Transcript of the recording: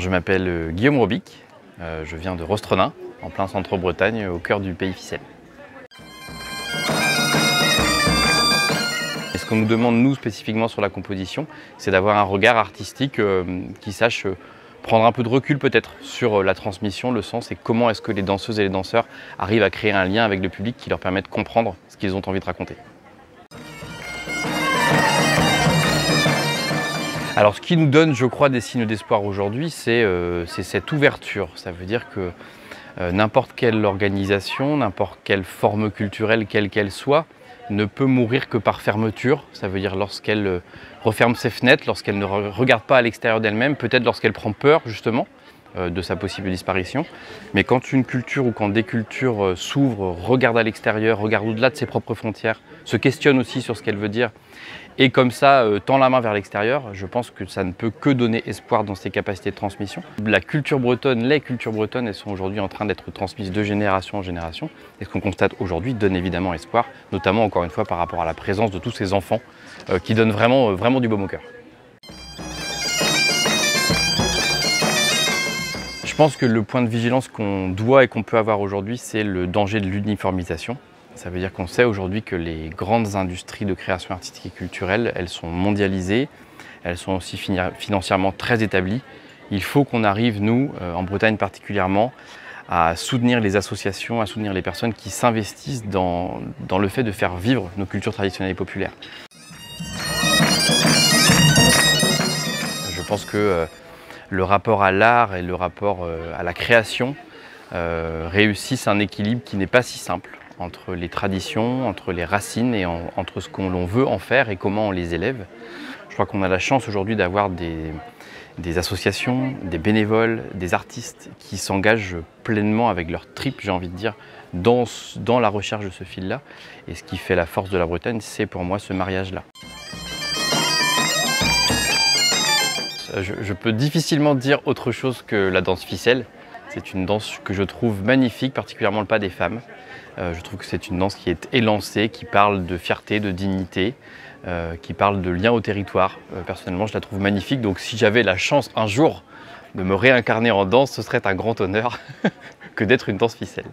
je m'appelle Guillaume Robic, je viens de Rostronin, en plein centre-Bretagne, au cœur du pays ficelle. Et ce qu'on nous demande, nous, spécifiquement sur la composition, c'est d'avoir un regard artistique qui sache prendre un peu de recul peut-être sur la transmission, le sens et comment est-ce que les danseuses et les danseurs arrivent à créer un lien avec le public qui leur permet de comprendre ce qu'ils ont envie de raconter. Alors ce qui nous donne, je crois, des signes d'espoir aujourd'hui, c'est cette ouverture. Ça veut dire que n'importe quelle organisation, n'importe quelle forme culturelle, quelle qu'elle soit, ne peut mourir que par fermeture. Ça veut dire lorsqu'elle referme ses fenêtres, lorsqu'elle ne regarde pas à l'extérieur d'elle-même, peut-être lorsqu'elle prend peur justement de sa possible disparition. Mais quand une culture ou quand des cultures s'ouvrent, regardent à l'extérieur, regardent au-delà de ses propres frontières, se questionnent aussi sur ce qu'elle veut dire, et comme ça tend la main vers l'extérieur, je pense que ça ne peut que donner espoir dans ses capacités de transmission. La culture bretonne, les cultures bretonnes, elles sont aujourd'hui en train d'être transmises de génération en génération. Et ce qu'on constate aujourd'hui donne évidemment espoir, notamment encore une fois par rapport à la présence de tous ces enfants qui donnent vraiment du baume au cœur. Je pense que le point de vigilance qu'on doit et qu'on peut avoir aujourd'hui, c'est le danger de l'uniformisation. Ça veut dire qu'on sait aujourd'hui que les grandes industries de création artistique et culturelle, elles sont mondialisées, elles sont aussi financièrement très établies. Il faut qu'on arrive, nous, en Bretagne particulièrement, à soutenir les associations, à soutenir les personnes qui s'investissent dans le fait de faire vivre nos cultures traditionnelles et populaires. Je pense que le rapport à l'art et le rapport à la création réussissent un équilibre qui n'est pas si simple entre les traditions, entre les racines et entre ce qu'on veut en faire et comment on les élève. Je crois qu'on a la chance aujourd'hui d'avoir des associations, des bénévoles, des artistes qui s'engagent pleinement avec leur tripes, j'ai envie de dire, dans la recherche de ce fil-là. Et ce qui fait la force de la Bretagne, c'est pour moi ce mariage-là. Je peux difficilement dire autre chose que la danse ficelle. C'est une danse que je trouve magnifique, particulièrement le pas des femmes. Je trouve que c'est une danse qui est élancée, qui parle de fierté, de dignité, qui parle de lien au territoire. Personnellement, je la trouve magnifique. Donc si j'avais la chance un jour de me réincarner en danse, ce serait un grand honneur que d'être une danse ficelle.